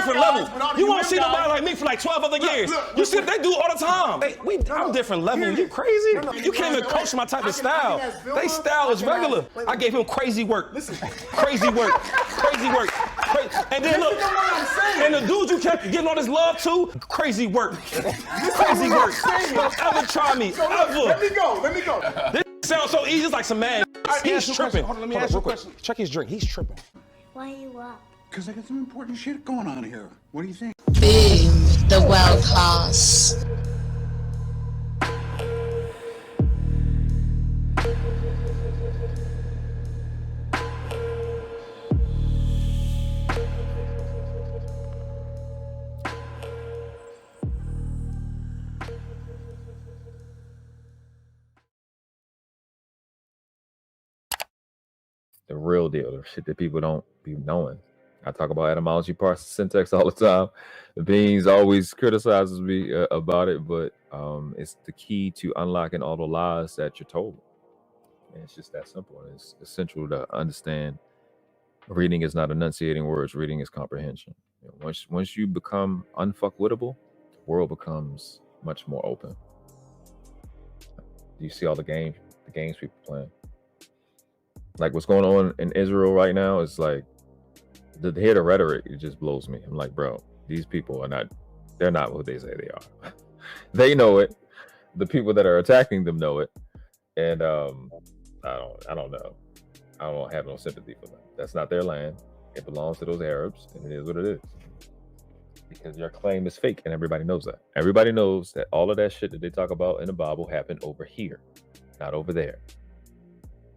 different level. You won't see nobody like me for like 12 other years. You see what they do all the time. I'm different level. You crazy? You can't even coach my type of style. They style is regular. I gave him crazy work. Crazy work. Crazy work. And then look, and the dudes you kept getting all this love to, crazy work. Crazy work. Don't ever try me. Ever. Let me go. This sounds so easy. It's like some man. He's tripping. Hold on, let me ask you a question. Check his drink. He's tripping. Why are you up? Because I got some important shit going on here. What do you think? Boom, the world class. The real deal, the shit that people don't be knowing. I talk about etymology, parts, syntax all the time. The Beans always criticizes me about it, but it's the key to unlocking all the lies that you're told. And it's just that simple. And it's essential to understand reading is not enunciating words, reading is comprehension. You know, once you become unfuckwittable, the world becomes much more open. You see all the games people playing. Like what's going on in Israel right now is like, to hear the rhetoric, it just blows me. I'm like, bro, these people they're not what they say they are. They know it. The people that are attacking them know it. And I don't know. I don't have no sympathy for them. That's not their land. It belongs to those Arabs, and it is what it is. Because your claim is fake, and everybody knows that. Everybody knows that all of that shit that they talk about in the Bible happened over here, not over there.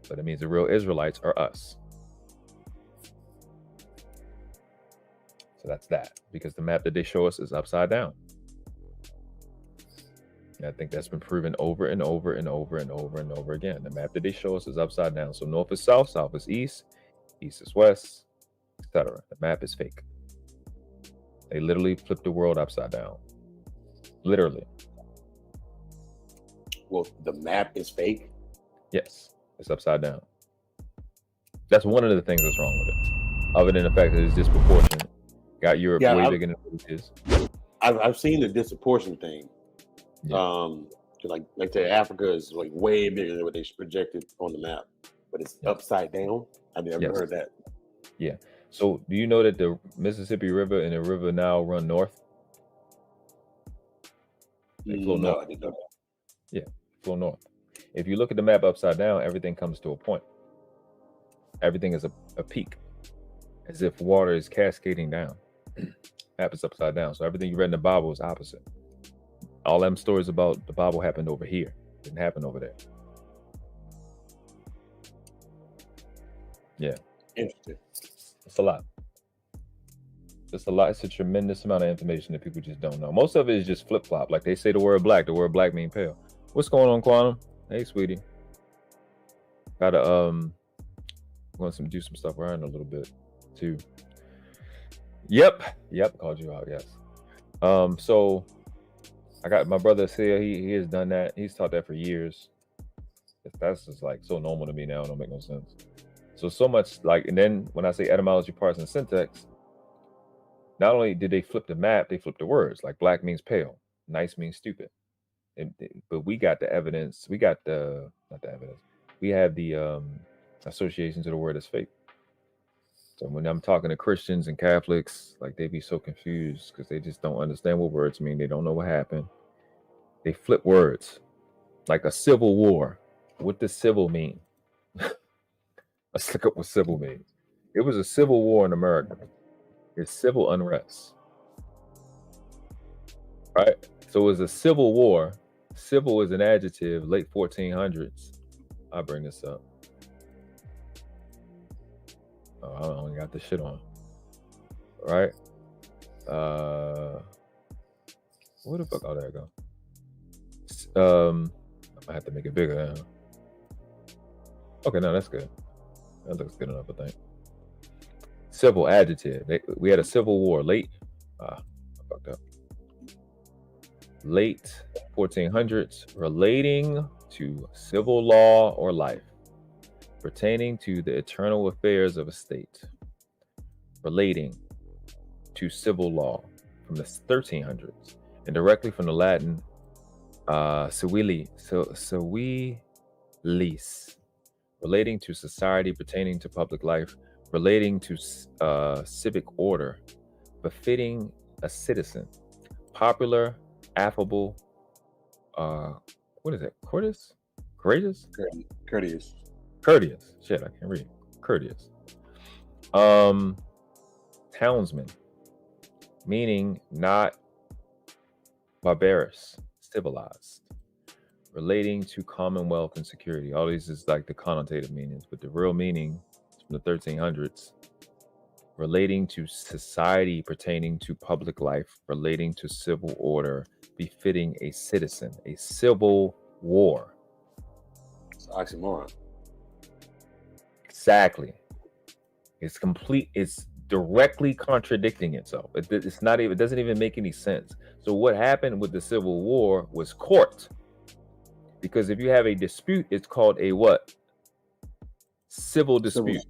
So that means the real Israelites are us. So that's that, because the map that they show us is upside down. And I think that's been proven over and over and over and over and over again. The map that they show us is upside down. So north is south, south is east, east is west, etc. The map is fake. They literally flipped the world upside down. Literally. Well, the map is fake? Yes, it's upside down. That's one of the things that's wrong with it. Other than the fact that it's disproportionate. Got Europe way bigger than it is. I've seen the disproportion thing. Yeah. Like the Africa is like way bigger than what they projected on the map, but it's upside down. I've never heard that. Yeah. So do you know that the Mississippi River and the River Nile run north? They flow north. I didn't know that. Yeah, flow north. If you look at the map upside down, everything comes to a point. Everything is a peak, as if water is cascading down. Map is upside down. So everything you read in the Bible is opposite. All them stories about the Bible happened over here. Didn't happen over there. Yeah. Interesting. It's a lot. It's a lot. It's a tremendous amount of information that people just don't know. Most of it is just flip-flop. Like they say the word black means pale. What's going on, Quantum? Hey, sweetie. Gotta do some stuff around a little bit too. Yep, called you out, yes. So I got my brother here, he has done that. He's taught that for years. That's just like so normal to me now, it don't make no sense. So much like, and then when I say etymology, parts, and syntax, not only did they flip the map, they flipped the words. Like black means pale, nice means stupid. But we got the evidence, we have the association to the word as fake. So when I'm talking to Christians and Catholics, like they be so confused because they just don't understand what words mean. They don't know what happened. They flip words. Like a civil war. What does civil mean? Let's look up what civil means. It was a civil war in America. It's civil unrest. Right? So it was a civil war. Civil is an adjective, late 1400s. I'll bring this up. Oh, I only got this shit on. Right? Where the fuck? Oh, there you go. I have to make it bigger now. Okay, no, that's good. That looks good enough, I think. Civil adjective. We had a civil war late. I fucked up. Late 1400s, relating to civil law or life, pertaining to the eternal affairs of a state, relating to civil law from the 1300s, and directly from the Latin civilis, relating to society, pertaining to public life, relating to civic order, befitting a citizen, popular, affable, what is it? Courteous? Courageous? Courteous. Courteous. Shit, I can't read. Courteous. Townsman, meaning not barbarous, civilized, relating to commonwealth and security. All these is like the connotative meanings, but the real meaning is from the 1300s, relating to society, pertaining to public life, relating to civil order, befitting a citizen, a civil war. It's an oxymoron. Exactly. It's complete. It's directly contradicting itself. It's not even. It doesn't even make any sense. So what happened with the Civil War was court. Because if you have a dispute, it's called a what? Civil dispute.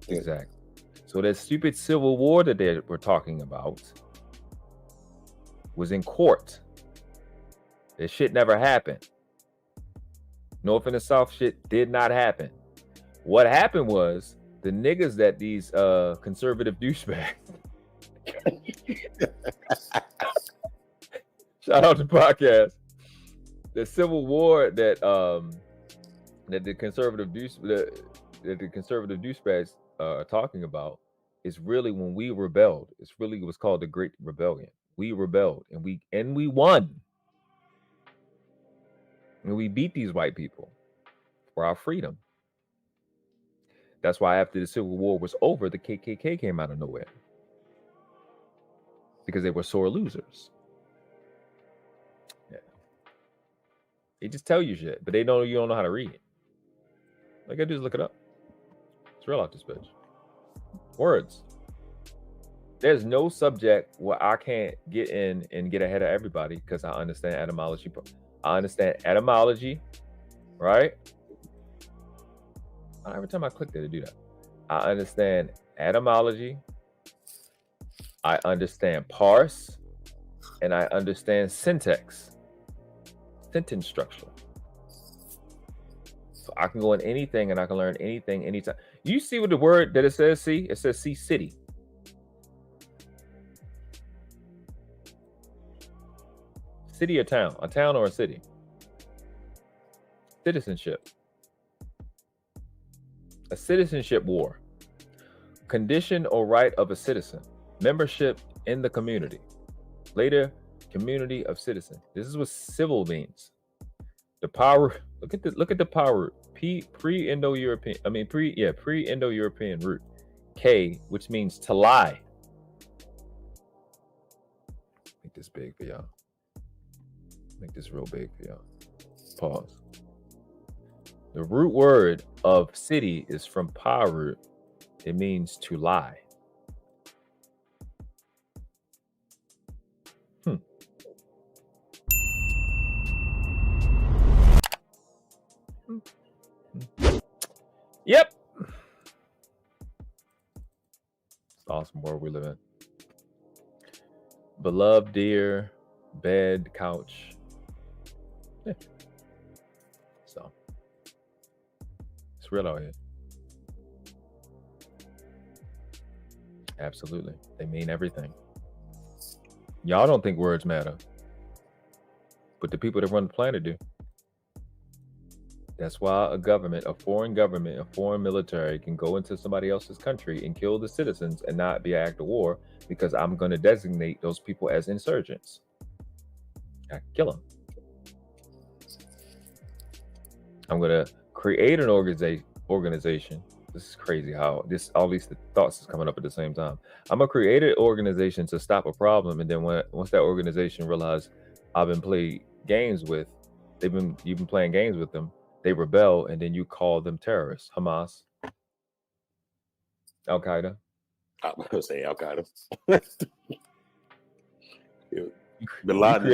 Exactly. So that stupid Civil War that they were talking about was in court. That shit never happened. North and the South shit did not happen. What happened was the niggas that these conservative douchebags. Shout out to podcast. The Civil War that the conservative douchebags are talking about is really when we rebelled. It's really was called the Great Rebellion. We rebelled and we won. And we beat these white people for our freedom. That's why after the Civil War was over, the KKK came out of nowhere. Because they were sore losers. Yeah. They just tell you shit, but you don't know how to read it. All you gotta do is look it up. It's real out this bitch. Words. There's no subject where I can't get in and get ahead of everybody because I understand etymology. I understand etymology, right? Every time I click there to do that, I understand etymology, I understand parse, and I understand syntax, sentence structure. So I can go in anything and I can learn anything anytime. You see what the word that it says, see? It says see city. City or town? A town or a city? Citizenship. A citizenship war. Condition or right of a citizen. Membership in the community. Later, community of citizens. This is what civil means. The power. Look at the power. Pre-Indo-European root. K, which means to lie. Make this big for y'all. Make this real big for y'all. Pause. The root word of city is from pa root. It means to lie. Yep. It's an awesome world we live in. Beloved, dear, bed, couch. Yeah. So it's real out here. Absolutely. They mean everything. Y'all don't think words matter, but the people that run the planet do. That's why a government, a foreign military can go into somebody else's country and kill the citizens and not be an act of war, because I'm going to designate those people as insurgents. I kill them. I'm going to create an organization. This is crazy how all these thoughts is coming up at the same time. I'm going to create an organization to stop a problem, and then once that organization realizes I've been playing games with, you've been playing games with them, they rebel, and then you call them terrorists. Hamas, Al Qaeda. I was gonna say Al Qaeda. Bin Laden,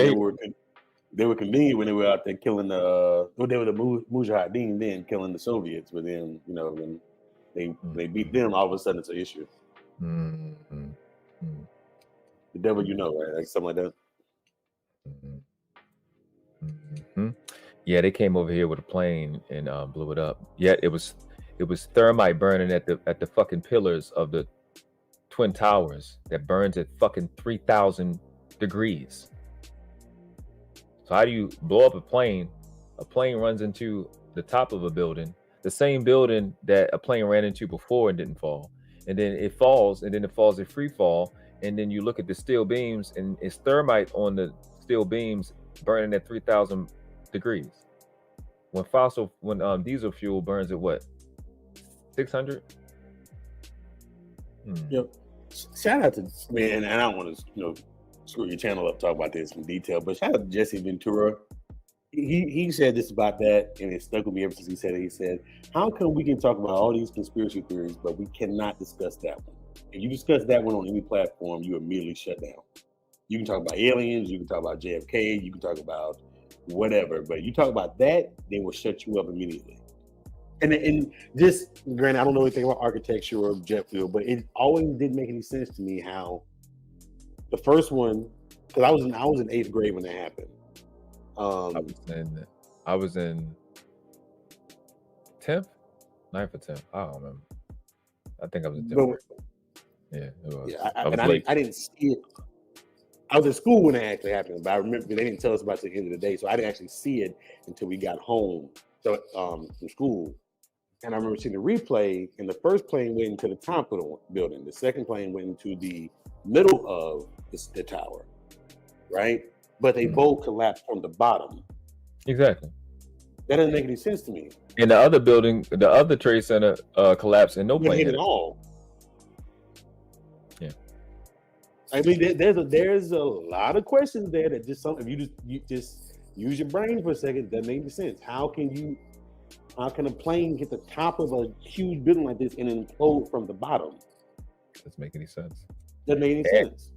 they were convenient when they were out there killing they were the Mujahideen then killing the Soviets, but then when they beat them, all of a sudden it's an issue. Mm-hmm. devil you know, right? Like something like that. Yeah, they came over here with a plane and blew it up. Yet it was thermite burning at the fucking pillars of the Twin Towers that burns at fucking 3,000 degrees. So how do you blow up a plane? A plane runs into the top of a building, the same building that a plane ran into before and didn't fall. And then it falls, and then it falls in free fall. And then you look at the steel beams, and it's thermite on the steel beams burning at 3,000 degrees. When diesel fuel burns at what? 600? Yep. Shout out to man, and I don't want to screw your channel up, talk about this in detail, but shout out to Jesse Ventura. He said this about that, and it stuck with me ever since he said it. He said, how come we can talk about all these conspiracy theories, but we cannot discuss that one? If you discuss that one on any platform, you immediately shut down. You can talk about aliens, you can talk about JFK, you can talk about whatever, but you talk about that, they will shut you up immediately. And just, granted, I don't know anything about architecture or jet fuel, but it always didn't make any sense to me how the first one, because I was in 8th grade when that happened. I was in 10th, 9th or 10th. I don't remember. I think I was in 10th grade. Yeah, it was. Yeah, I didn't see it. I was in school when it actually happened, but I remember they didn't tell us about it at the end of the day, so I didn't actually see it until we got home from school. And I remember seeing the replay, and the first plane went into the top of the building. The second plane went into the middle of the tower, right? But they both collapsed from the bottom. Exactly. That doesn't make any sense to me. And the other building, the other Trade Center collapsed and no plane hit it all. Yeah. I mean, there's a lot of questions there that just if you just use your brain for a second, doesn't make any sense. How can a plane hit the top of a huge building like this and implode from the bottom? Doesn't make any sense. Doesn't make any sense.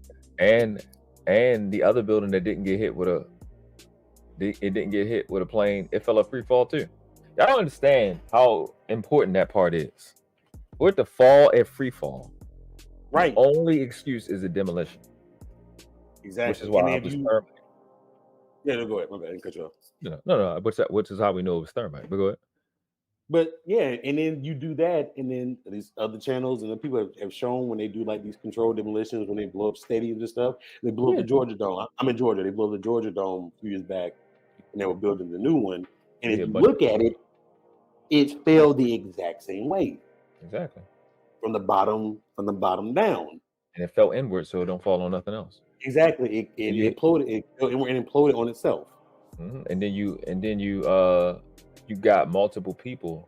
And the other building that didn't get hit with a plane, it fell a free fall too. Y'all don't understand how important that part is. We're at the fall at free fall. Right. The only excuse is a demolition. Exactly. Which is why I was thermite. Yeah, no, go ahead. My bad. I didn't cut you off. No. Which is how we know it was thermite. But go ahead. But yeah, and then you do that, and then these other channels and the people have shown when they do like these controlled demolitions, when they blow up stadiums and stuff, they blew up the Georgia Dome. I'm in Georgia. They blew up the Georgia Dome a few years back, and they were building the new one. And if you look at it, it fell the exact same way. Exactly. From the bottom down. And it fell inward, so it don't fall on nothing else. Exactly. It imploded. It imploded on itself. Mm-hmm. And then you got multiple people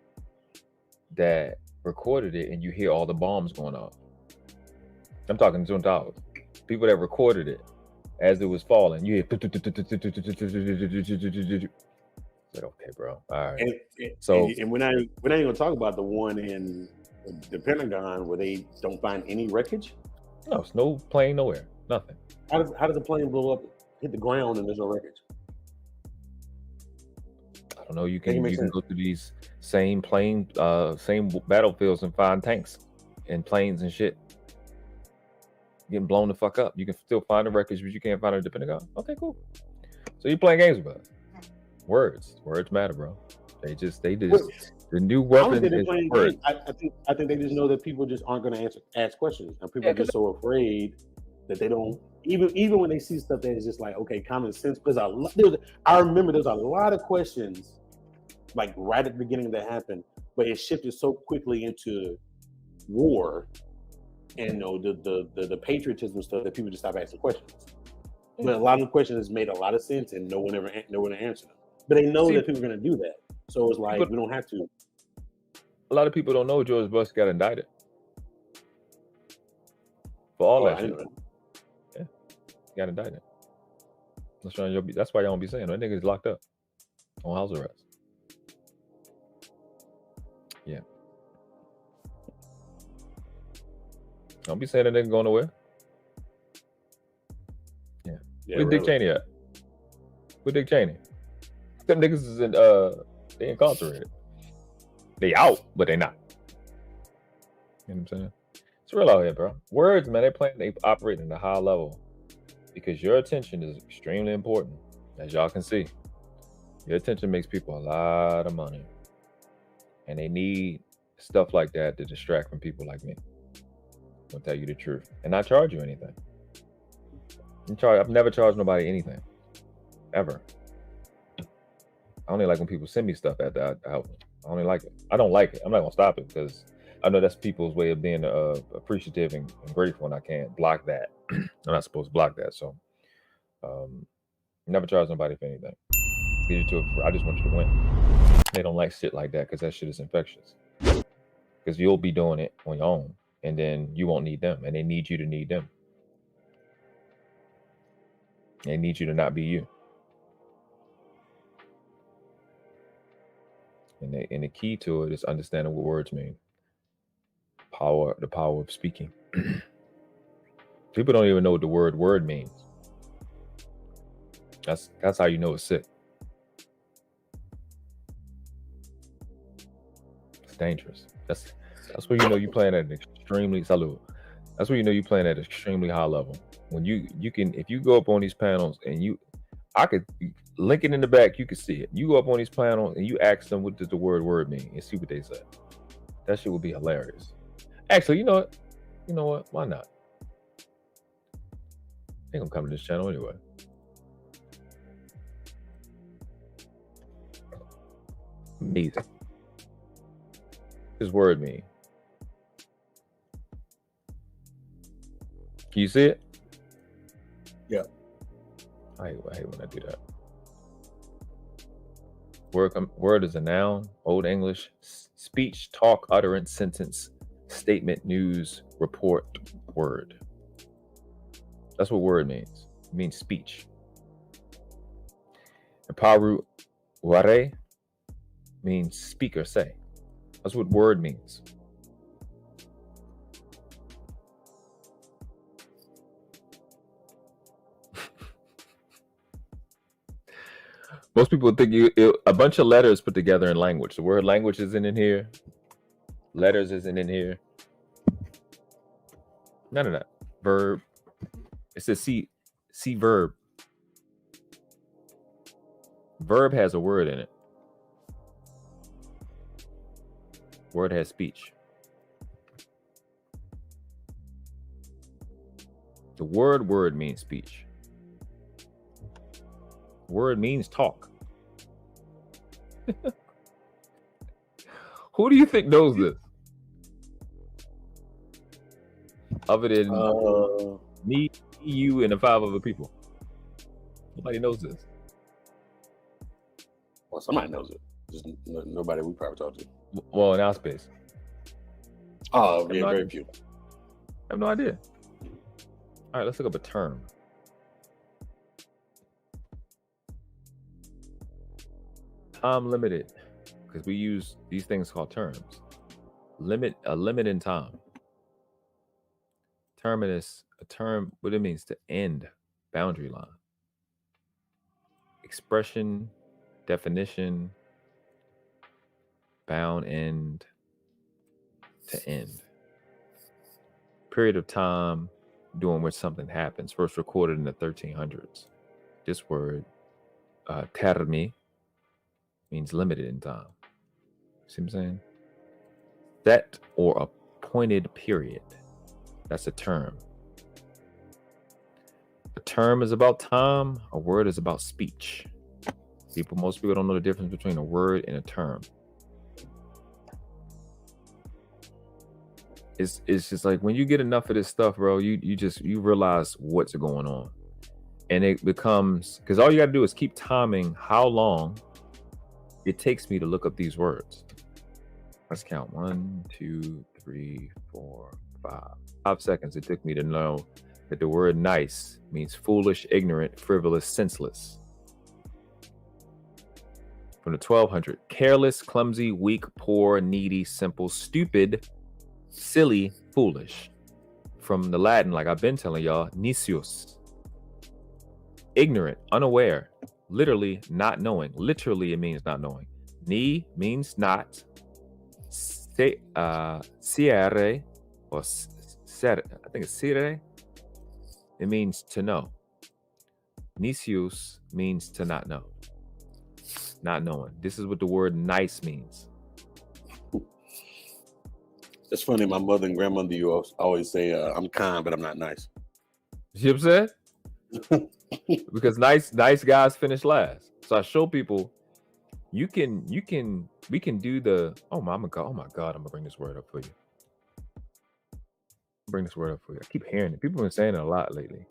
that recorded it, and you hear all the bombs going off. I'm talking Twin Towers. People that recorded it as it was falling. You hear. Like, okay, bro. All right. And we're not even gonna talk about the one in the Pentagon where they don't find any wreckage. No, it's no plane nowhere. Nothing. How does the plane blow up, hit the ground, and there's no wreckage? I don't know. You can go to these same battlefields and find tanks and planes and shit getting blown the fuck up. You can still find the wreckage, but you can't find it at the Pentagon. Okay, cool. So you playing games with us. Words matter, bro. They just the new weapon is words. I think they just know that people just aren't going to ask questions, and people are just so afraid that they don't even when they see stuff that is just like, okay, common sense. Because I remember there's a lot of questions like right at the beginning that happened, but it shifted so quickly into war and the patriotism stuff that people just stopped asking questions. But a lot of the questions made a lot of sense, and no one answered them. But they know that people are going to do that, so it's like we don't have to. A lot of people don't know George Bush got indicted for all that shit. Yeah, he got indicted. That's why y'all don't be saying that nigga's locked up on house arrest. Yeah. Don't be saying that nigga going nowhere. Yeah. Where's Dick Cheney at? Where's Dick Cheney? Them niggas is they incarcerated. They out, but they not. You know what I'm saying? It's real out here, bro. Words, man, they operating at a high level. because your attention is extremely important. As y'all can see, your attention makes people a lot of money, and they need stuff like that to distract from people like me. I'll tell you the truth, and not charge you anything. I've never charged nobody anything, ever. I only like when people send me stuff after I help them. I only like it. I don't like it. I'm not gonna stop it because I know that's people's way of being appreciative and grateful, and I can't block that. I'm not supposed to block that. So, never charge nobody for anything. Get you to it. I just want you to win. They don't like shit like that because that shit is infectious. Because you'll be doing it on your own, and then you won't need them, and they need you to need them. They need you to not be you. And the key to it is understanding what words mean. The power of speaking. People don't even know what the word means. That's how you know it's sick. It's dangerous. That's where you know you're playing at an extremely That's where you know you're playing at an extremely high level. When you can, if you go up on these panels and I could link it in the back, you can see it. You go up on these panels and you ask them what does the word mean and see what they say. That shit would be hilarious. Actually, you know what? Why not? I think I'm coming to this channel anyway. Amazing. This word mean. Can you see it? Yeah. I hate when I do that. Word is a noun, Old English, speech, talk, utterance, sentence, statement, news, report, word. That's what word means. It means speech. And paru ware means speak or say. That's what word means. Most people think a bunch of letters put together in language. The word language isn't in here. Letters isn't in here. None of that. Verb. It says see verb. Verb has a word in it. Word has speech. The word means speech. Word means talk. Who do you think knows this? Other than me, you, and the 5 other people. Nobody knows this. Well, somebody knows it. Just nobody we probably talked to. Well, in our space. Oh, yeah, very few. I have no idea. All right, let's look up a term. Time limited, because we use these things called terms. A limit in time. Terminus, a term, what it means to end, boundary line. Expression, definition, bound, end, to end. Period of time during which something happens, first recorded in the 1300s. This word, termi, means limited in time. See what I'm saying? Set or appointed period. That's a term. A term is about time. A word is about speech. Most people don't know the difference between a word and a term. It's just like when you get enough of this stuff, bro, you realize what's going on. And it becomes, because all you got to do is keep timing how long it takes me to look up these words. Let's count. 1, 2, 3, 4, 5. 5 seconds it took me to know that the word nice means foolish, ignorant, frivolous, senseless. From the 1200, careless, clumsy, weak, poor, needy, simple, stupid, silly, foolish. From the Latin, like I've been telling y'all, nicius. Ignorant, unaware, literally not knowing. Literally it means not knowing. Ni means not. Siere, or ser, I think it's sire. It means to know. Nicius means to not know. Not knowing. This is what the word nice means. It's funny. My mother and grandmother always say, "I'm kind, but I'm not nice." You know what I'm saying? Because nice guys finish last. So I show people we can do the oh my god, I'm gonna bring this word up for you. I keep hearing it. People have been saying it a lot lately.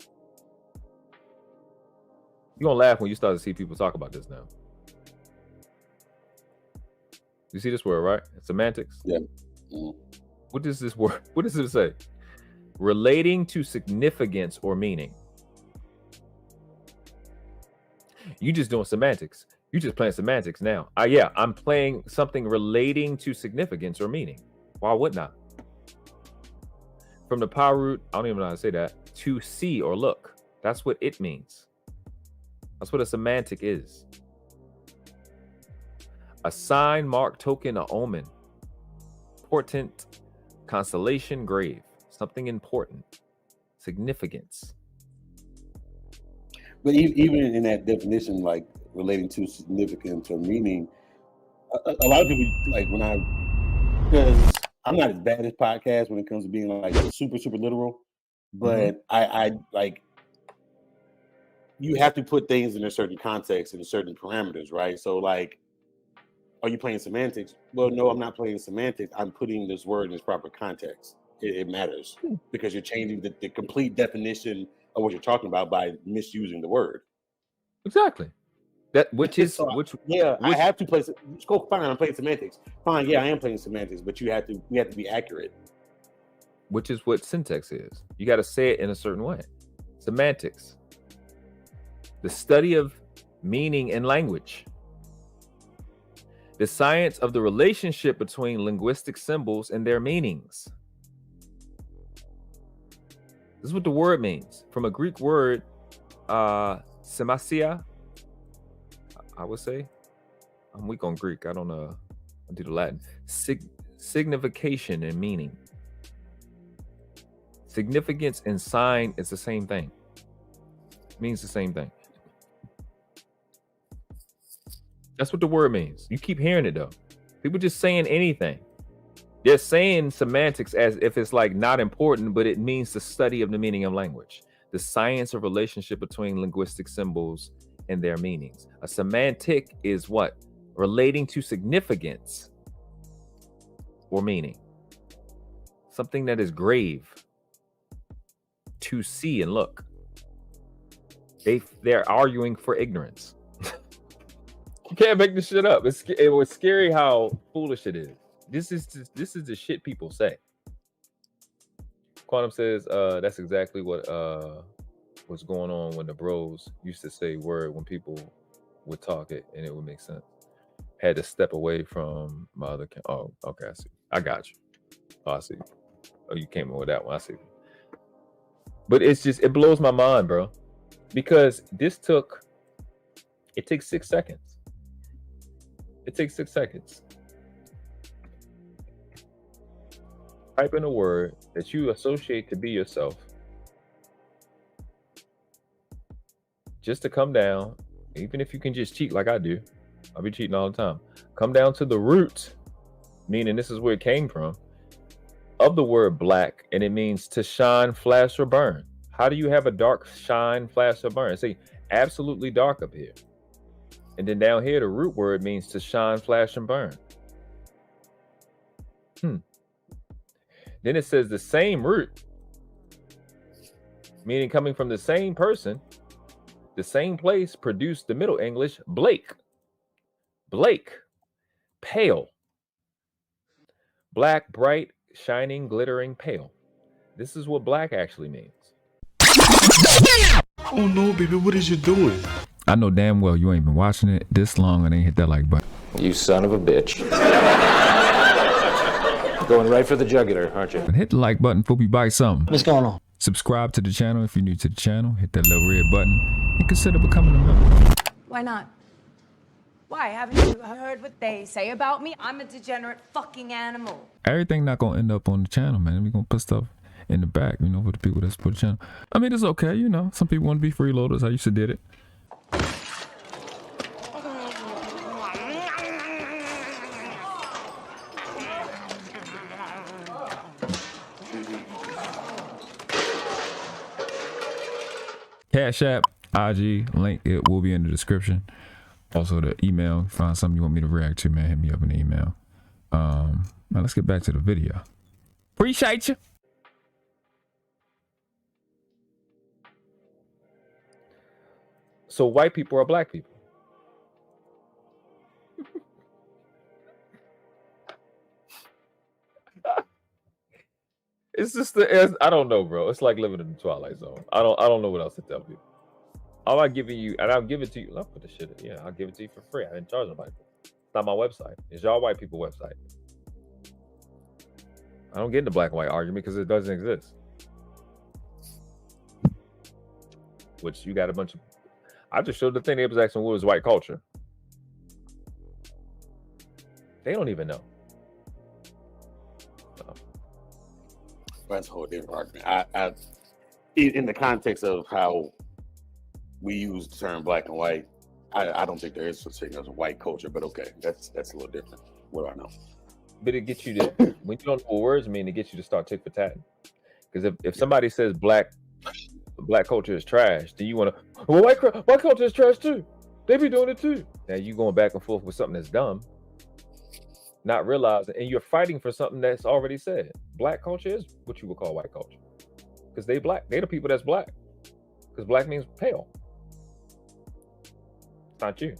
You're gonna laugh when you start to see people talk about this now. You see this word, right? Semantics. Yeah. What does this word? What does it say? Relating to significance or meaning. You just doing semantics. You just playing semantics now. Yeah, I'm playing something relating to significance or meaning. Why wouldn't I? From the power root, I don't even know how to say that. To see or look. That's what it means. That's what a semantic is. A sign, mark, token, a omen. Portent, constellation, grave. Something important. Significance. But even in that definition, like relating to significance or meaning, a lot of people like because I'm not as bad as podcast when it comes to being like super literal, but I like you have to put things in a certain context and certain parameters, right? So like, are you playing semantics? Well, no, I'm not playing semantics. I'm putting this word in its proper context. It matters because you're changing the complete definition of what you're talking about by misusing the word. Exactly. That I have to play. Go fine. I'm playing semantics. Fine. Yeah, I am playing semantics, but we have to be accurate. Which is what syntax is. You got to say it in a certain way. Semantics. The study of meaning in language. The science of the relationship between linguistic symbols and their meanings. This is what the word means. From a Greek word, semasia, I would say. I'm weak on Greek. I don't know. I do the Latin. Signification and meaning. Significance and sign is the same thing. It means the same thing. That's what the word means. You keep hearing it though. People just saying anything. They're saying semantics as if it's like not important, but it means the study of the meaning of language. The science of relationship between linguistic symbols and their meanings. A semantic is what? Relating to significance or meaning. Something that is grave. To see and look. They're arguing for ignorance. You can't make this shit up. It was scary how foolish it is. This is the shit people say. Quantum says that's exactly what was going on when the bros used to say word when people would talk it and it would make sense. Had to step away from my other. Oh, okay, I see. I got you. Oh, I see. Oh, you came in with that one. I see. But it blows my mind, bro, because it takes 6 seconds. It takes 6 seconds. Type in a word that you associate to be yourself. Just to come down, even if you can just cheat like I do. I'll be cheating all the time. Come down to the root, meaning this is where it came from, of the word black, and it means to shine, flash, or burn. How do you have a dark shine, flash, or burn? See, absolutely dark up here. And then down here, the root word means to shine, flash, and burn. Then it says the same root, meaning coming from the same person, the same place, produced the Middle English Blake. Blake, pale. Black, bright, shining, glittering, pale. This is what black actually means. Oh no, baby, what is you doing? I know damn well you ain't been watching it this long and ain't hit that like button. You son of a bitch. Going right for the jugular, aren't you? And hit the like button before we bite something. What's going on? Subscribe to the channel if you're new to the channel. Hit that little red button and consider becoming a member. Why not? Why? Haven't you heard what they say about me? I'm a degenerate fucking animal. Everything not gonna end up on the channel, man. We gonna put stuff in the back, you know, for the people that support the channel. I mean, it's okay, you know. Some people want to be freeloaders. I used to did it. Cash App, IG, link, it will be in the description. Also the email, find something you want me to react to, man, hit me up in the email. Now let's get back to the video. Appreciate you. So white people are black people. It's just I don't know, bro. It's like living in the Twilight Zone. I don't know what else to tell people. All I'm giving you, and I'll give it to you. I'll put the shit in. Yeah, I'll give it to you for free. I didn't charge nobody. It's not my website. It's y'all white people website. I don't get into black and white argument because it doesn't exist. Which you got a bunch of. I just showed the thing they was asking what was white culture. They don't even know. That's a whole different argument. I in the context of how we use the term black and white, I don't think there is such thing as a white culture, but okay, that's a little different. What do I know? But it gets you to, when you don't know what words mean, it gets you to start tit for tat. Because if somebody says black culture is trash, then you want to, well, white culture is trash too. They be doing it too. Now you going back and forth with something that's dumb, not realizing, and you're fighting for something that's already said. Black culture is what you would call white culture. Because they black. They the people that's black. Because black means pale. It's not you.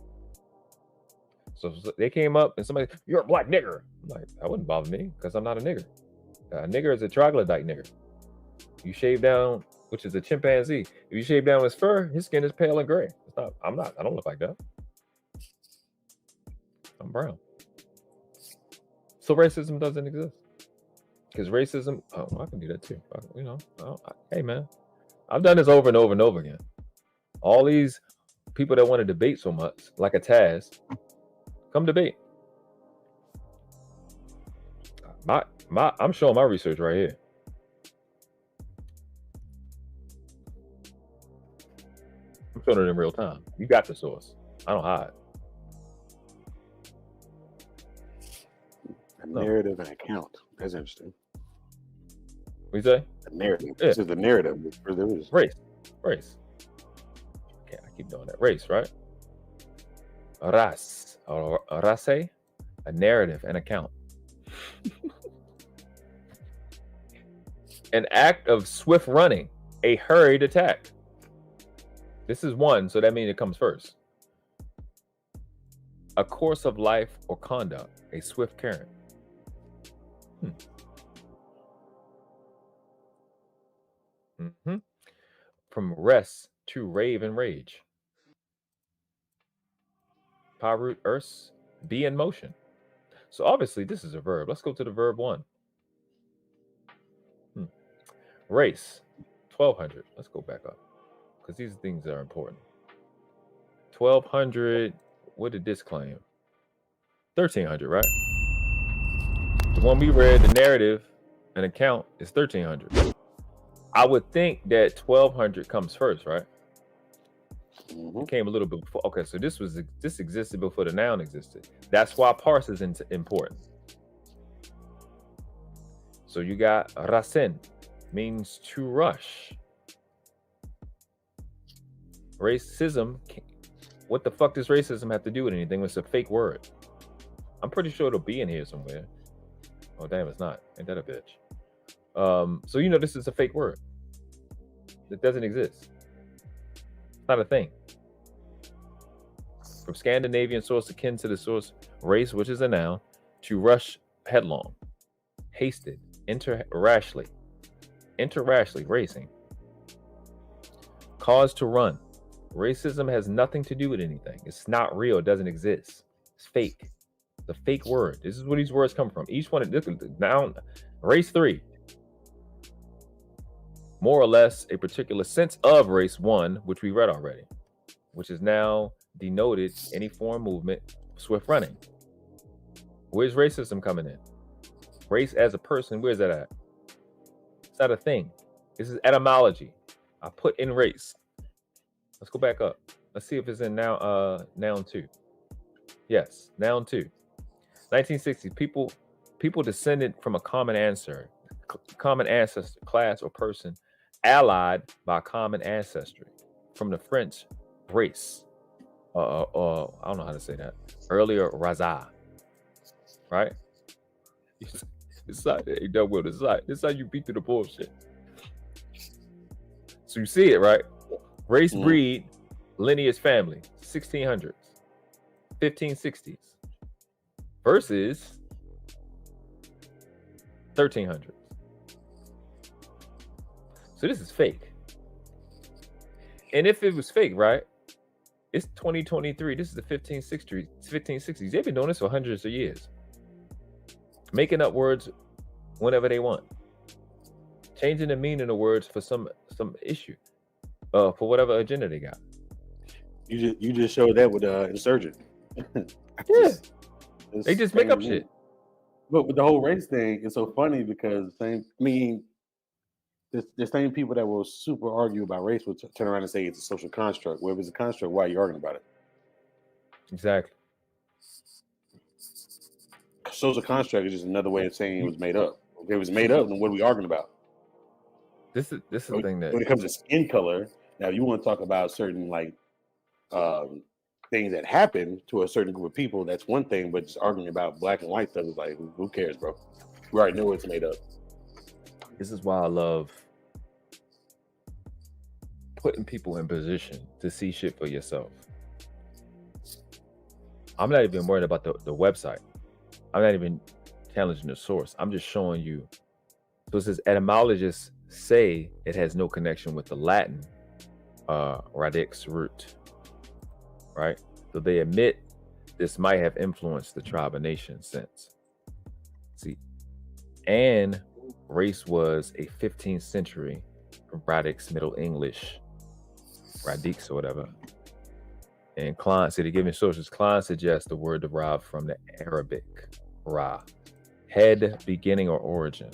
So they came up and somebody, you're a black nigger. I'm like, that wouldn't bother me because I'm not a nigger. A nigger is a troglodyte nigger. You shave down, which is a chimpanzee. If you shave down his fur, his skin is pale and gray. It's not, I don't look like that. I'm brown. So racism doesn't exist. Because racism, oh, I can do that too. You know, hey man, I've done this over and over and over again. All these people that want to debate so much, like a Taz, come debate. I'm showing my research right here. I'm showing it in real time. You got the source. I don't hide. A narrative and account. That's interesting. What you say? The narrative. Yeah. This is the narrative. Race. Okay, I keep doing that. Race, right? Ras or race, a narrative, an account. An act of swift running, a hurried attack. This is one, so that means it comes first. A course of life or conduct, a swift current. From rest to rave and rage. Parut ers, be in motion. So obviously this is a verb. Let's go to the verb one. Race, 1200. Let's go back up because these things are important. 1200. What did this claim? 1300, right? The one we read, the narrative, an account is 1300. I would think that 1200 comes first, right? It came a little bit before. Okay, so this existed before the noun existed. That's why parse is important. So you got racen, means to rush. Racism, what the fuck does racism have to do with anything? It's a fake word. I'm pretty sure it'll be in here somewhere. Oh damn, it's not. Ain't that a bitch? So you know this is a fake word. It doesn't exist. It's not a thing. From Scandinavian source akin to the source race, which is a noun, to rush headlong, hasted, enter rashly, racing, cause to run. Racism has nothing to do with anything. It's not real. It doesn't exist. It's fake. It's a fake word. This is where these words come from. Each one of this noun, race 3. More or less a particular sense of race 1, which we read already, which is now denoted any form movement, swift running. Where's racism coming in? Race as a person, where's that at? It's not a thing. This is etymology. I put in race. Let's go back up. Let's see if it's in noun 2. Yes, noun 2. 1960s. People descended from a common ancestor, class, or person allied by common ancestry. From the French race. I don't know how to say that. Earlier, raza. Right? It's not, hey, that will decide. This is how you beat through the bullshit. So you see it, right? Race, breed, lineage, family, 1600s, 1560s versus 1300s. So this is fake. And if it was fake, right? It's 2023. This is the 1560s. They've been doing this for hundreds of years. Making up words whenever they want. Changing the meaning of words for some issue. For whatever agenda they got. You just showed that with Insurgent. Yeah. They just make up shit. But with the whole race thing, it's so funny because the same people that will super argue about race will turn around and say it's a social construct. Well, if it's a construct, why are you arguing about it? Exactly. Social construct is just another way of saying it was made up. If it was made up, then what are we arguing about? This is the thing that when it comes to skin color, now you want to talk about certain things that happen to a certain group of people, that's one thing, but just arguing about black and white stuff is like, who cares, bro? We already know it's made up. This is why I love putting people in position to see shit for yourself. I'm not even worried about the website. I'm not even challenging the source. I'm just showing you. So it says etymologists say it has no connection with the Latin radix root, right? So they admit this might have influenced the tribe of nation sense. See, and race was a 15th century radix Middle English, radix or whatever. And Klein, see, the given sources, Klein suggests the word derived from the Arabic ra, head, beginning, or origin,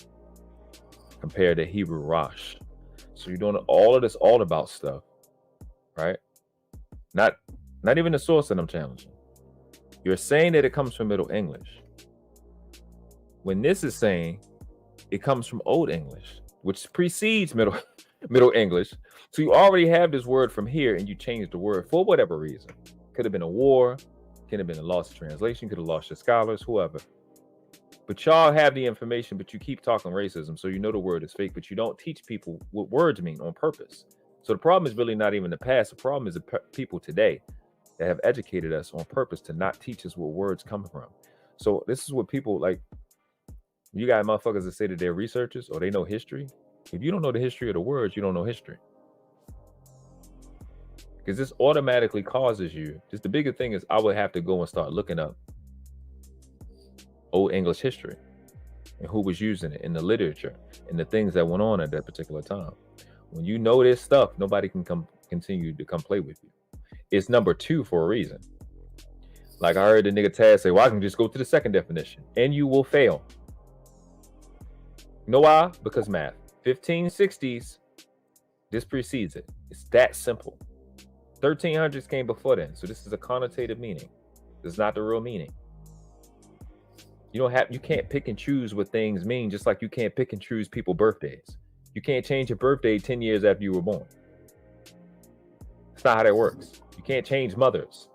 compared to Hebrew Rosh. So you're doing all of this all about stuff, right? Not even the source that I'm challenging. You're saying that it comes from Middle English, when this is saying it comes from Old English, which precedes Middle English. So you already have this word from here, and you changed the word for whatever reason. Could have been a war, could have been a loss of translation, could have lost your scholars, whoever. But y'all have the information, but you keep talking racism, so you know the word is fake, but you don't teach people what words mean on purpose. So the problem is really not even the past. The problem is the people today that have educated us on purpose to not teach us where words come from. So this is what people like. You got motherfuckers that say that they're researchers or they know history. If you don't know the history of the words, you don't know history. Because this automatically causes you, just the bigger thing is I would have to go and start looking up Old English history and who was using it in the literature and the things that went on at that particular time. When you know this stuff, nobody can continue to come play with you. It's number 2 for a reason. Like I heard the nigga Taz say, well, I can just go to the second definition and you will fail. You know why? Because math. 1560s, this precedes it. It's that simple. 1300s came before then. So this is a connotative meaning. This is not the real meaning. You can't pick and choose what things mean, just like you can't pick and choose people's birthdays. You can't change your birthday 10 years after you were born. That's not how that works. You can't change mothers.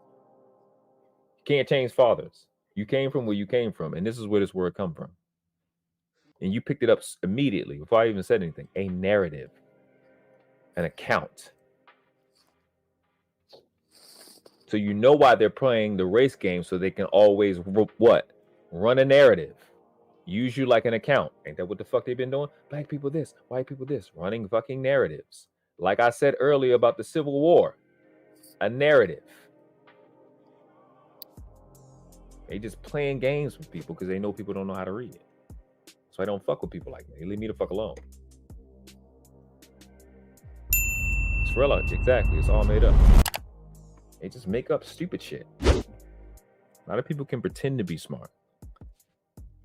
You can't change fathers. You came from where you came from, and this is where this word come from. And you picked it up immediately before I even said anything. A narrative, an account. So you know why they're playing the race game, so they can always what? Run a narrative. Use you like an account. Ain't that what the fuck they've been doing? Black people this, white people this, running fucking narratives. Like I said earlier about the Civil War, a narrative. They just playing games with people because they know people don't know how to read. So I don't fuck with people like me. They leave me the fuck alone. It's real, exactly. It's all made up. They just make up stupid shit. A lot of people can pretend to be smart.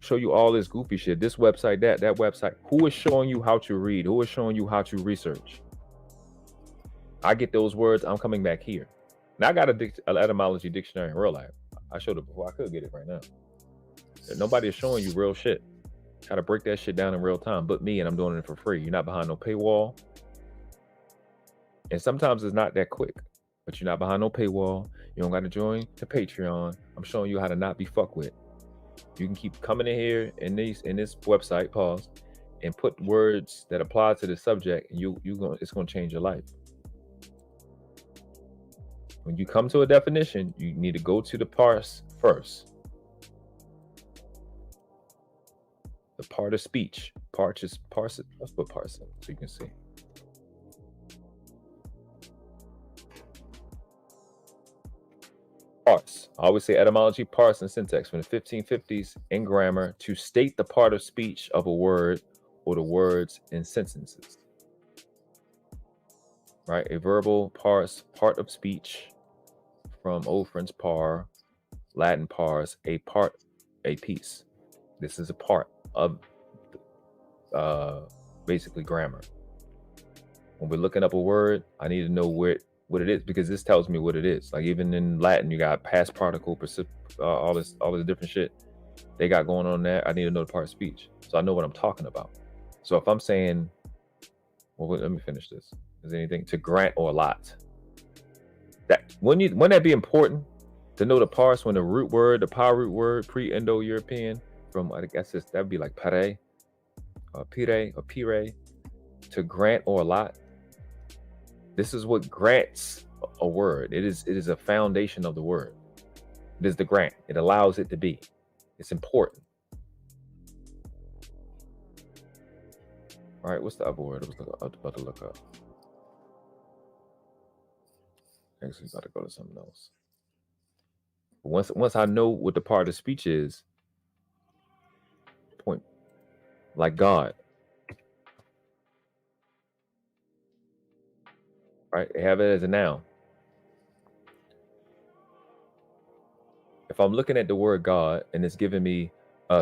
show you all this goofy shit. This website, that website. Who is showing you how to read? Who is showing you how to research? I get those words. I'm coming back here. Now I got an etymology dictionary in real life. I showed it before. I could get it right now. Nobody is showing you real shit. How to break that shit down in real time, but me, and I'm doing it for free. You're not behind no paywall. And sometimes it's not that quick, but you're not behind no paywall. You don't got to join the Patreon. I'm showing you how to not be fucked with. You can keep coming in here in this website, pause, and put words that apply to the subject, and it's gonna change your life. When you come to a definition, you need to go to the parse first. The part of speech. Parse it. Let's put parse it so you can see. Parse. I always say etymology, parse, and syntax from the 1550s in grammar to state the part of speech of a word or the words in sentences. Right? A verbal parse, part of speech, from old French par, Latin parse, a part, a piece. This is a part of basically grammar. When we're looking up a word, I need to know what it is, because this tells me what it is. Like even in Latin, you got past particle, all this different shit they got going on there. I need to know the part of speech, so I know what I'm talking about. So if I'm saying, well, let me finish this. Is there anything to grant or allot? That wouldn't that be important to know the parse when the root word, the power root word, pre-Indo-European, from I guess that'd be like pare, or pire, or pire, to grant or allot. This is what grants a word. It is a foundation of the word. It is the grant. It allows it to be. It's important. All right, what's the other word I was about to look up? Actually, about to go to something else. Once I know what the part of speech is, point, like God. Right? They have it as a noun. If I'm looking at the word God and it's giving me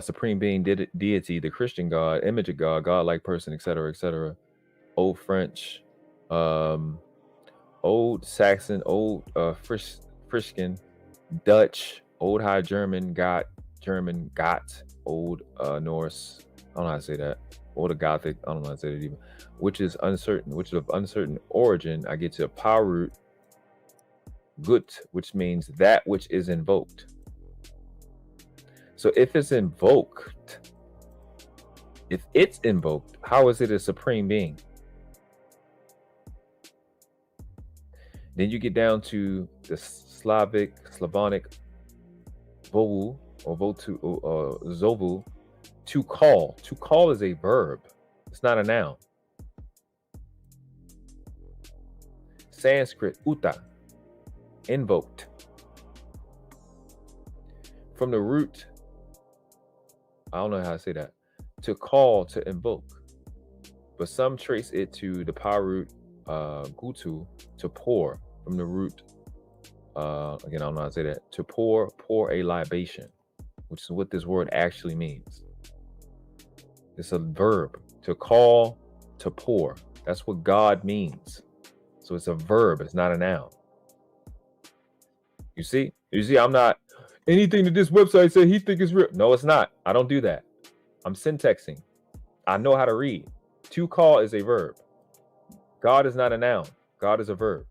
supreme being, deity, the Christian God, image of God, God-like person, etc., Old French, Old Saxon, Old Frisian, Dutch, Old High German, German, Old Norse. I don't know how to say that. Old Gothic. I don't know how to say that even. Which is uncertain, which is of uncertain origin. I get to a power root, gut, which means that which is invoked. So if it's invoked, how is it a supreme being? Then you get down to the Slavonic vovu or votu or zovu, to call. To call is a verb. It's not a noun. Sanskrit, uta, invoked. From the root, I don't know how to say that, to call, to invoke. But some trace it to the power root, gutu, to pour, from the root, again, I don't know how to say that, to pour a libation, which is what this word actually means. It's a verb, to call, to pour. That's what God means. So it's a verb, it's not a noun. You see, I'm not, anything that this website said he think is real. No, it's not. I don't do that. I'm syntaxing. I know how to read. To call is a verb. God is not a noun. God is a verb.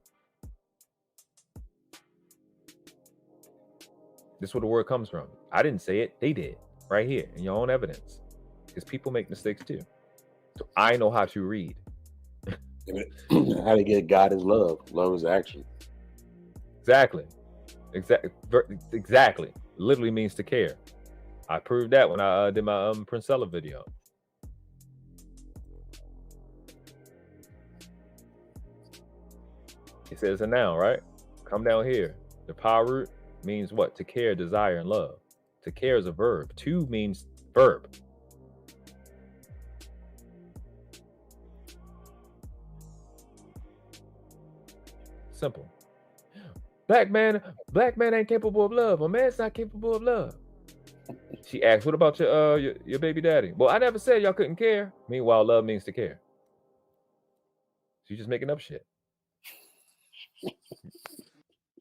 This is where the word comes from. I didn't say it. They did. Right here in your own evidence. Because people make mistakes too. So I know how to read. How to get God is love. Love is action. Exactly. Literally means to care. I proved that when I did my Princella video. It says a noun, right? Come down here. The power root means what? To care, desire, and love. To care is a verb. To means verb. Simple. Black man ain't capable of love. A man's not capable of love. She asked, "What about your baby daddy?" Well, I never said y'all couldn't care. Meanwhile, love means to care. She's just making up shit.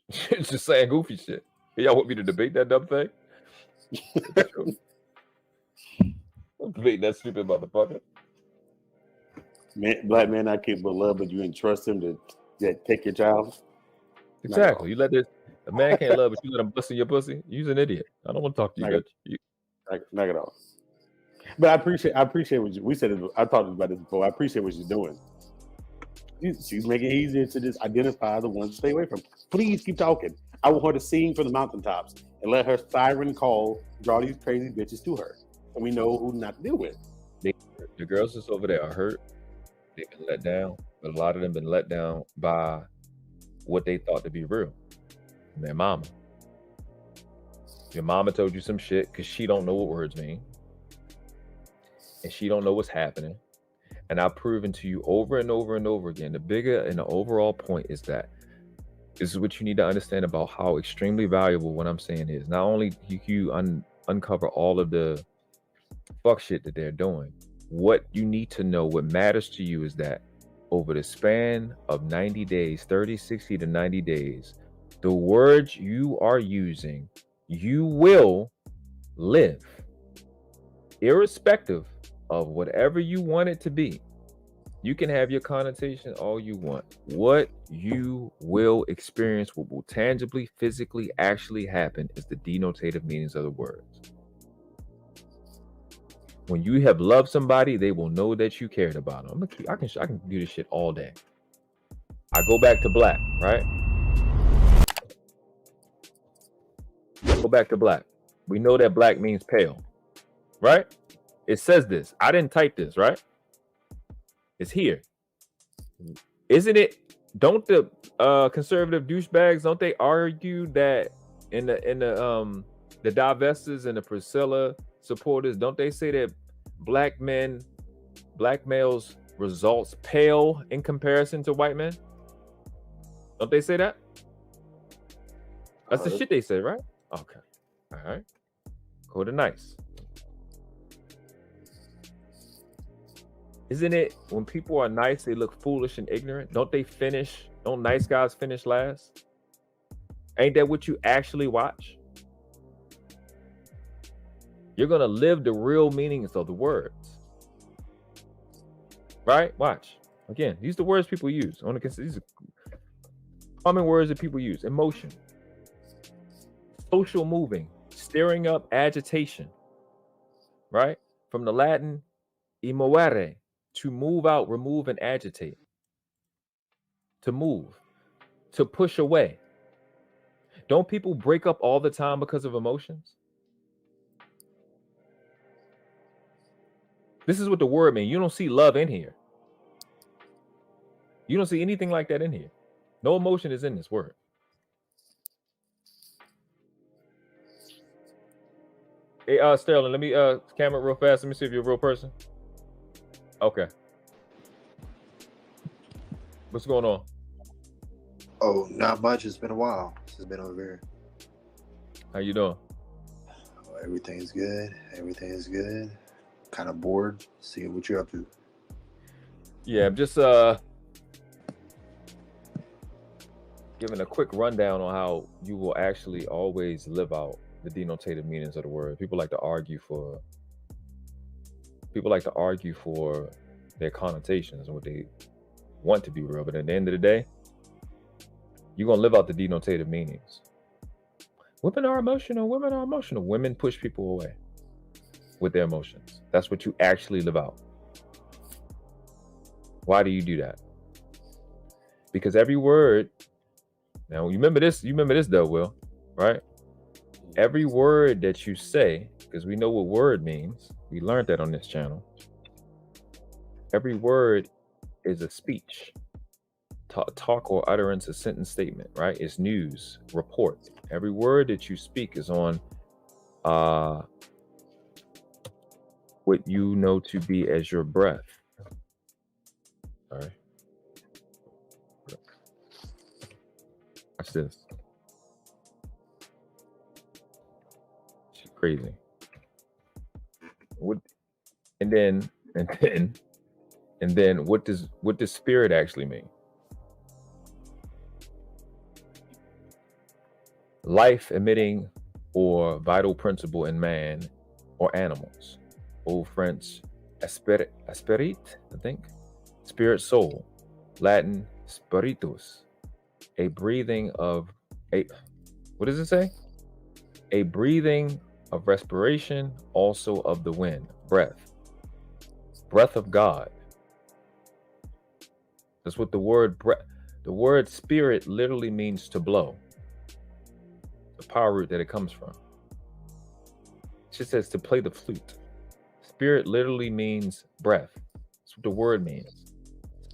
She's just saying goofy shit. Y'all want me to debate that dumb thing? Debate that stupid motherfucker. Man, black man not capable of love, but you entrust him to take your child. Exactly. You let this a man can't love, but you let him bust in your pussy. You're an idiot. I don't want to talk to you, bitch. Not at all. But I appreciate what we said. I talked about this before. I appreciate what she's doing. She's making it easier to just identify the ones to stay away from. Please keep talking. I want her to sing from the mountaintops and let her siren call draw these crazy bitches to her, and we know who not to deal with. The girls that's over there are hurt. They've been let down, but a lot of them been let down by what they thought to be real. Their mama. Your mama told you some shit because she don't know what words mean, and she don't know what's happening. And I've proven to you over and over and over again, the bigger and the overall point is that this is what you need to understand about how extremely valuable what I'm saying is. Not only do you uncover all of the fuck shit that they're doing, what you need to know, what matters to you is that over the span of 90 days, 30, 60 to 90 days, the words you are using, you will live. Irrespective of whatever you want it to be. You can have your connotation all you want. What you will experience, what will tangibly, physically, actually happen is the denotative meanings of the words. When you have loved somebody, they will know that you cared about them. I can do this shit all day. I go back to black, right? Go back to black. We know that black means pale, right? It says this. I didn't type this, right? It's here. Isn't it? Don't the conservative douchebags, don't they argue that in the divestors and the Priscilla supporters, don't they say that black males results pale in comparison to white men? Don't they say that? That's the shit they say, right? Okay. All right. Go to nice. Isn't it when people are nice, they look foolish and ignorant? Don't nice guys finish last? Ain't that what you actually watch? You're going to live the real meanings of the words. Right? Watch. Again, these are the words people use. These are common words that people use. Emotion. Social moving. Stirring up agitation. Right? From the Latin, emovere. To move out, remove, and agitate. To move. To push away. Don't people break up all the time because of emotions? This is what the word means. You don't see love in here. You don't see anything like that in here. No emotion is in this word. Hey, Sterling, let me camera real fast. Let me see if you're a real person. Okay. What's going on? Oh, not much. It's been a while. It's been over here. How you doing? Oh, everything's good. Everything is good. Kind of bored. Seeing what you're up to. Yeah, I'm just giving a quick rundown on how you will actually always live out the denotative meanings of the word. People like to argue for their connotations and what they want to be real, but at the end of the day, you're gonna live out the denotative meanings. Women are emotional. Women push people away with their emotions. That's what you actually live out. Why do you do that? Because every word, now you remember this though, Will, right? Every word that you say, because we know what word means, we learned that on this channel. Every word is a speech, talk or utterance, a sentence statement, right? It's news, report. Every word that you speak is on what you know to be as your breath. All right. Watch this. She's crazy. And then what does spirit actually mean? Life emitting or vital principle in man or animals. Old French aspirit, I think. Spirit, soul. Latin spiritus. A breathing of what does it say? A breathing of respiration, also of the wind, breath. Breath of God. That's what the word breath. The word spirit literally means to blow. The power root that it comes from. It just says to play the flute. Spirit literally means breath. That's what the word means.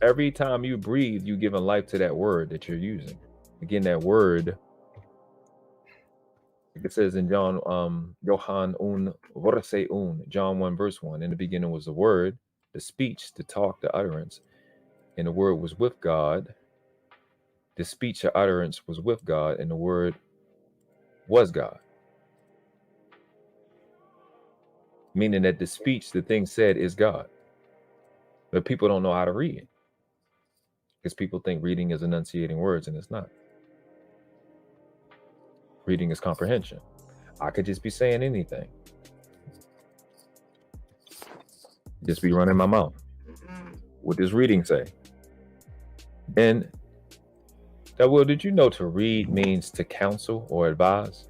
Every time you breathe, you're giving life to that word that you're using. Again, that word, like it says in John, Johann un verse un, John 1 verse 1. In the beginning was the word, the speech, the talk, the utterance, and the word was with God. The speech, the utterance was with God, and the word was God. Meaning that the speech, the thing said, is God. But people don't know how to read. Because people think reading is enunciating words, and it's not. Reading is comprehension. I could just be saying anything. Just be running my mouth. What does reading say? And that, Will, did you know to read means to counsel or advise?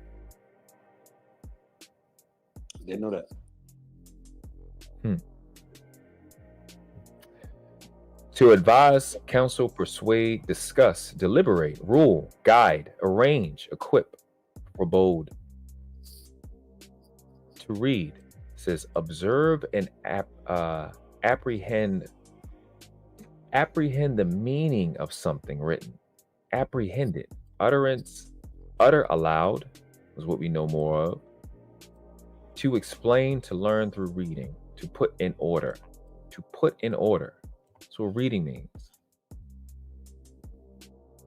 Didn't know that. To advise, counsel, persuade, discuss, deliberate, rule, guide, arrange, equip, forebode. To read says observe and apprehend the meaning of something written. Apprehend it. Utterance, utter aloud is what we know more of. To explain, to learn through reading. To put in order. To put in order. That's what reading means.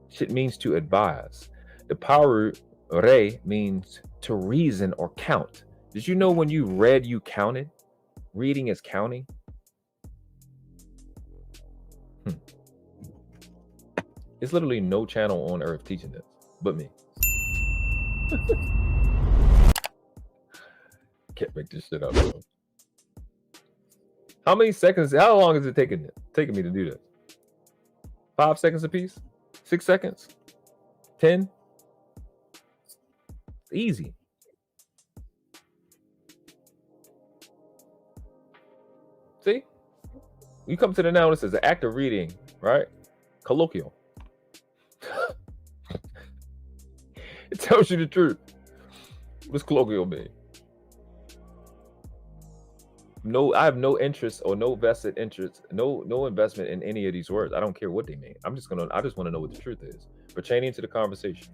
Shit means to advise. The power re means to reason or count. Did you know when you read, you counted? Reading is counting. It's literally no channel on earth teaching this but me. Can't make this shit up, bro. How many seconds? How long is it taking me to do this? 5 seconds a piece? 6 seconds? 10? It's easy. See? You come to the noun, it says the act of reading, right? Colloquial. It tells you the truth. What's colloquial mean? No, I have no interest or no vested interest, no investment in any of these words. I don't care what they mean. I just want to know what the truth is pertaining to the conversation.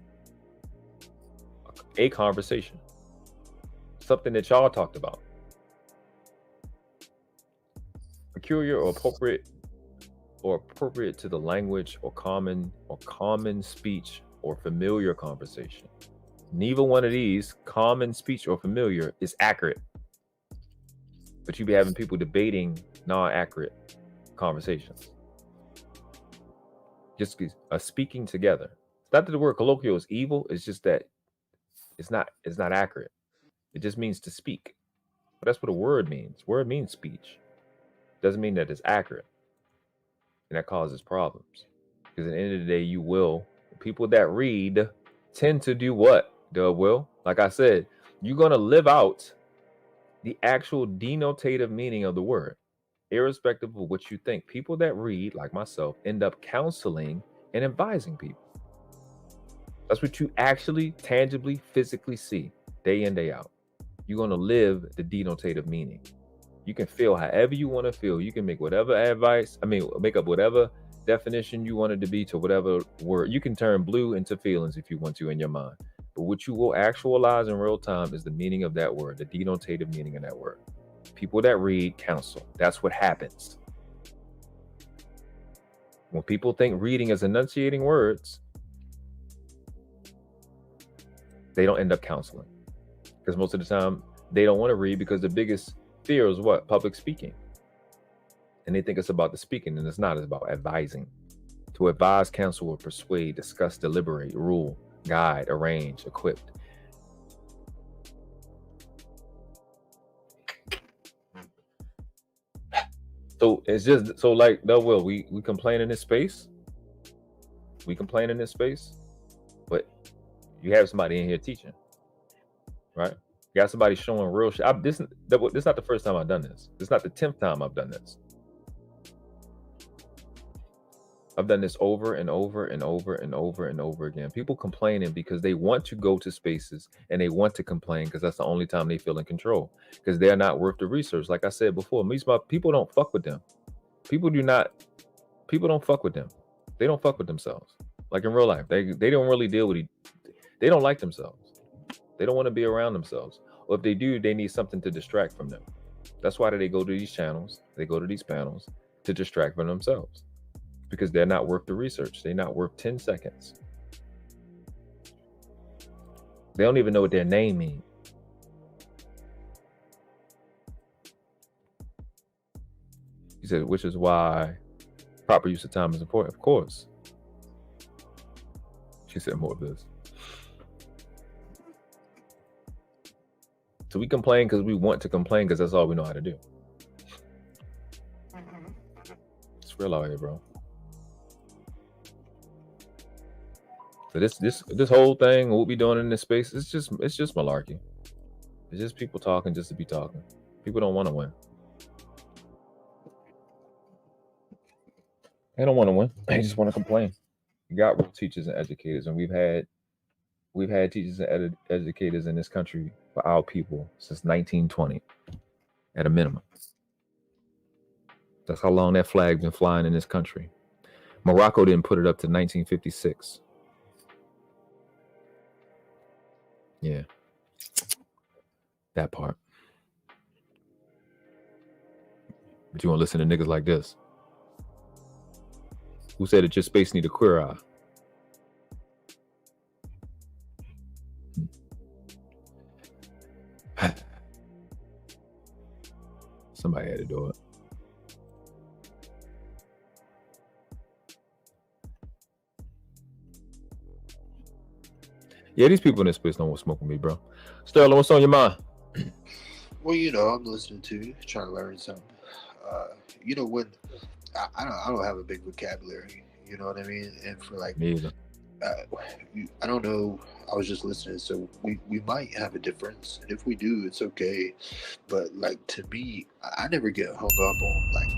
A conversation. Something that y'all talked about. Peculiar or appropriate to the language or common speech or familiar conversation. Neither one of these, common speech or familiar, is accurate. But you be having people debating non-accurate conversations. Just speaking together. It's not that the word colloquial is evil. It's just that it's not accurate. It just means to speak. But that's what a word means. Word means speech. Doesn't mean that it's accurate. And that causes problems. Because at the end of the day, people that read tend to do what? Like I said, you're going to live out the actual denotative meaning of the word, irrespective of what you think. People that read, like myself, end up counseling and advising people. That's what you actually, tangibly, physically see day in, day out. You're going to live the denotative meaning. You can feel however you want to feel. You can make whatever make up whatever definition you want it to be to whatever word. You can turn blue into feelings if you want to in your mind. But what you will actualize in real time is the meaning of that word, the denotative meaning of that word. People that read counsel. That's what happens. When people think reading is enunciating words, they don't end up counseling. Because most of the time, they don't want to read because the biggest fear is what? Public speaking. And they think it's about the speaking, and it's not. It's about advising. To advise, counsel, or persuade, discuss, deliberate, rule, guide, arrange, equipped. So it's just so like no will we complain in this space. We complain in this space, but you have somebody in here teaching, right? You got somebody showing real shit. This is not the first time I've done this. This is not the 10th time I've done this. I've done this over and over and over and over and over again. People complaining because they want to go to spaces and they want to complain because that's the only time they feel in control, because they're not worth the research. Like I said before, people don't fuck with them. People don't fuck with them. They don't fuck with themselves. Like in real life, they don't really deal with it. They don't like themselves. They don't want to be around themselves. Or if they do, they need something to distract from them. That's why they go to these channels. They go to these panels to distract from themselves. Because they're not worth the research. They're not worth 10 seconds. They don't even know what their name means. He said, which is why proper use of time is important. Of course. She said more of this. So we complain because we want to complain because that's all we know how to do. It's real out here, bro. So this whole thing, what we doing in this space, it's just malarkey. It's just people talking just to be talking. People don't want to win. They don't want to win. They just want to complain. We got real teachers and educators, and we've had teachers and educators in this country for our people since 1920, at a minimum. That's how long that flag's been flying in this country. Morocco didn't put it up to 1956. Yeah, that part. But you want to listen to niggas like this? Who said that your space need a queer eye? Somebody had to do it. Yeah, these people in this space don't want to smoke with me, bro. Sterling, what's on your mind? Well, you know, I'm listening to you, trying to learn something. You know, when I don't have a big vocabulary, you know what I mean? And for like, me either. I don't know. I was just listening, so we might have a difference, and if we do, it's okay. But like, to me, I never get hung up on like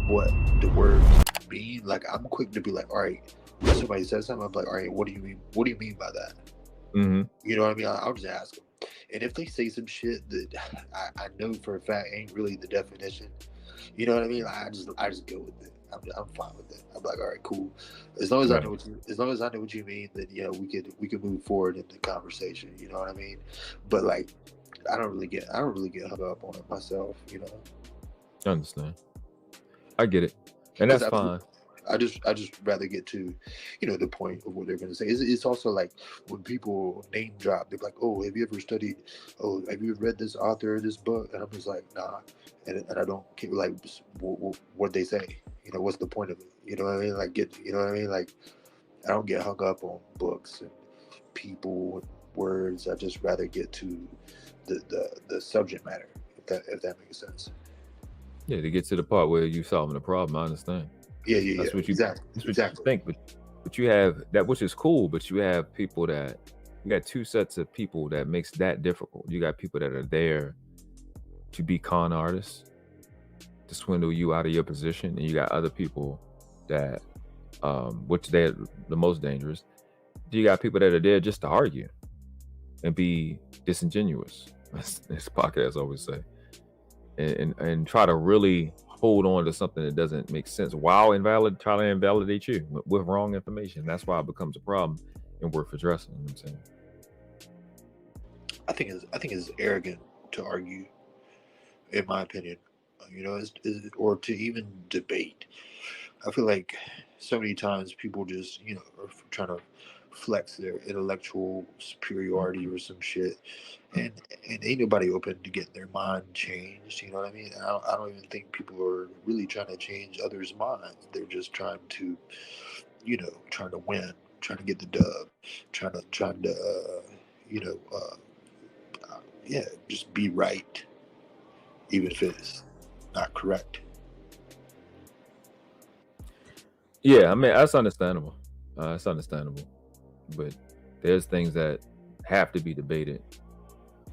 what the words mean. Like, I'm quick to be like, all right, when somebody says something, I'm like, all right, what do you mean? What do you mean by that? Mm-hmm. You know what I mean? I'll just ask them, and if they say some shit that I know for a fact ain't really the definition, you know what I mean? I just go with it. I'm fine with it. I'm like, all right, cool. As long as I know what you mean, then yeah, we could move forward in the conversation. You know what I mean? But like, I don't really get hung up on it myself. You know? I understand. I get it, and that's fine. I just rather get to, you know, the point of what they're going to say. It's also like when people name drop, they're like, oh, have you ever studied? Oh, have you read this author, this book? And I'm just like, nah. And I don't care, like, what they say. You know, what's the point of it? You know what I mean? Like, you know what I mean? Like, I don't get hung up on books and people and words. I just rather get to the subject matter, if that makes sense. Yeah, to get to the part where you solving the problem, I understand. Yeah. That's what you exactly. You think, but you have that, which is cool. But you have people that you got two sets of people that makes that difficult. You got people that are there to be con artists, to swindle you out of your position, and you got other people that, which they're the most dangerous. You got people that are there just to argue and be disingenuous. This podcast always say, and try to really hold on to something that doesn't make sense while try to invalidate you with wrong information. That's why it becomes a problem and worth addressing. You know what I'm saying? I think it's arrogant to argue, in my opinion. You know, or to even debate. I feel like so many times people just, you know, are trying to flex their intellectual superiority or some shit, and ain't nobody open to getting their mind changed. You know what I mean? I don't even think people are really trying to change others' minds. They're just trying to, trying to win, trying to get the dub, trying to yeah, just be right, even if it's not correct. Yeah, I mean that's understandable. It's understandable, but there's things that have to be debated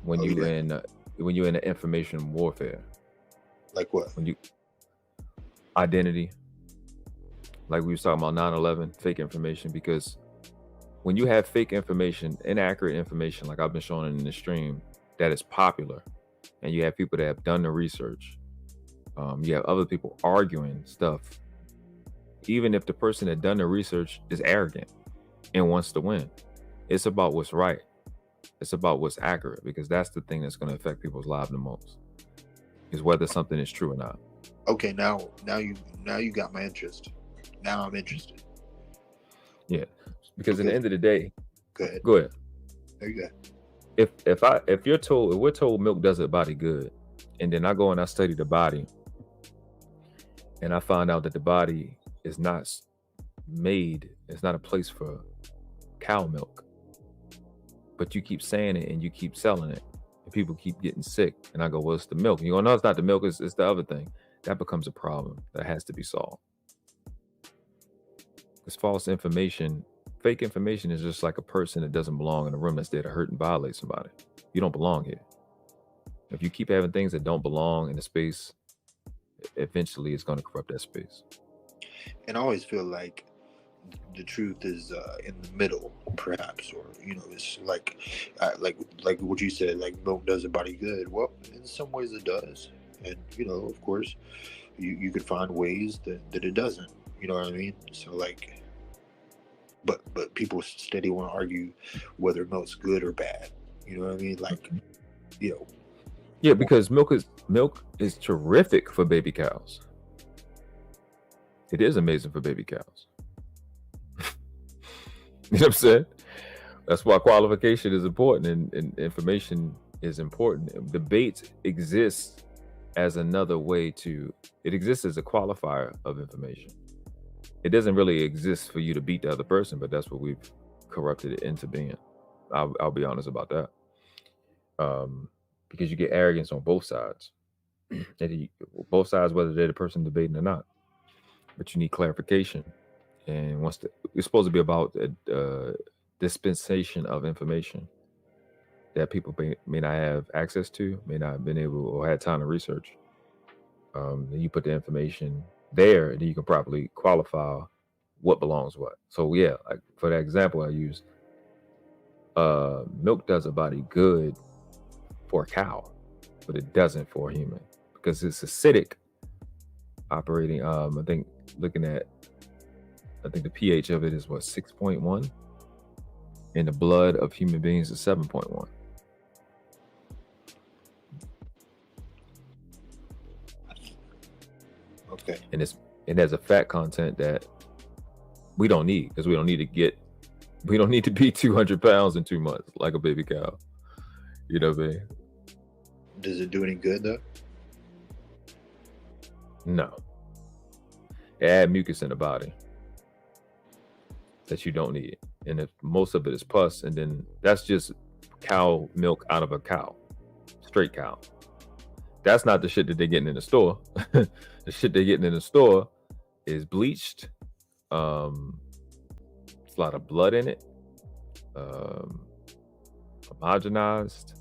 when you're in the information warfare. Like what? When you identity, like we was talking about 9/11, fake information. Because when you have fake information, inaccurate information, like I've been showing in the stream, that is popular, and you have people that have done the research, you have other people arguing stuff, even if the person that done the research is arrogant and wants to win. It's about what's right. It's about what's accurate, because that's the thing that's going to affect people's lives the most, is whether something is true or not. Okay, now you got my interest. Now I'm interested. Yeah, because at the end of the day, go ahead. There you go. If we're told milk does a body good, and then I go and I study the body, and I find out that the body is not made, it's not a place for cow milk, but you keep saying it and you keep selling it, and people keep getting sick, and I go, well, it's the milk. And you go, no, it's not the milk, it's the other thing. That becomes a problem that has to be solved. Because false information, fake information is just like a person that doesn't belong in a room that's there to hurt and violate somebody. You don't belong here. If you keep having things that don't belong in the space, eventually it's going to corrupt that space. And I always feel like the truth is in the middle, perhaps, or it's like what you said, like milk does a body good. Well, in some ways it does, and of course, you could find ways that it doesn't. You know what I mean? So like, but people steady want to argue whether milk's good or bad. You know what I mean? Like, Yeah, because milk is terrific for baby cows. It is amazing for baby cows. You know what I'm saying? That's why qualification is important and information is important. Debate exists as another way it exists as a qualifier of information. It doesn't really exist for you to beat the other person, but that's what we've corrupted it into being. I'll be honest about that. Because you get arrogance on both sides. Both sides, whether they're the person debating or not. But you need clarification. And it's supposed to be about dispensation of information that people may not have access to, may not have been able or had time to research. Then you put the information there, and then you can properly qualify what belongs what. So yeah, like for that example I used, milk does a body good for a cow, but it doesn't for a human, because it's acidic operating. I think the pH of it is 6.1, and the blood of human beings is 7.1. Okay. And it has a fat content that we don't need, because we don't need to be 200 pounds in 2 months like a baby cow. You know what I mean? Does it do any good though? No. It adds mucus in the body that you don't need. And if most of it is pus, and then that's just cow milk out of a cow, straight cow. That's not the shit that they're getting in the store. The shit they're getting in the store is bleached. It's a lot of blood in it. Homogenized.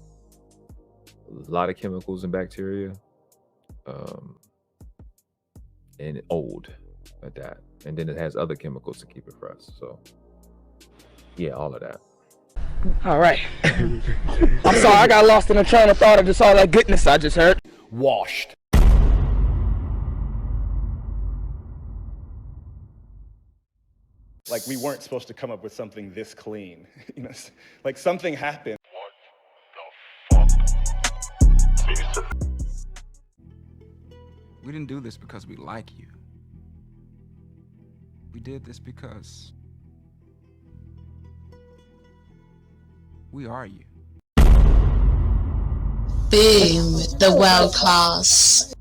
A lot of chemicals and bacteria. And old at that. And then it has other chemicals to keep it fresh. So yeah, all of that. All right. I'm sorry, I got lost in a train of thought of just all that goodness I just heard. Washed. Like we weren't supposed to come up with something this clean. Like something happened. We didn't do this because we like you. We did this because We are you. Boom, the world class.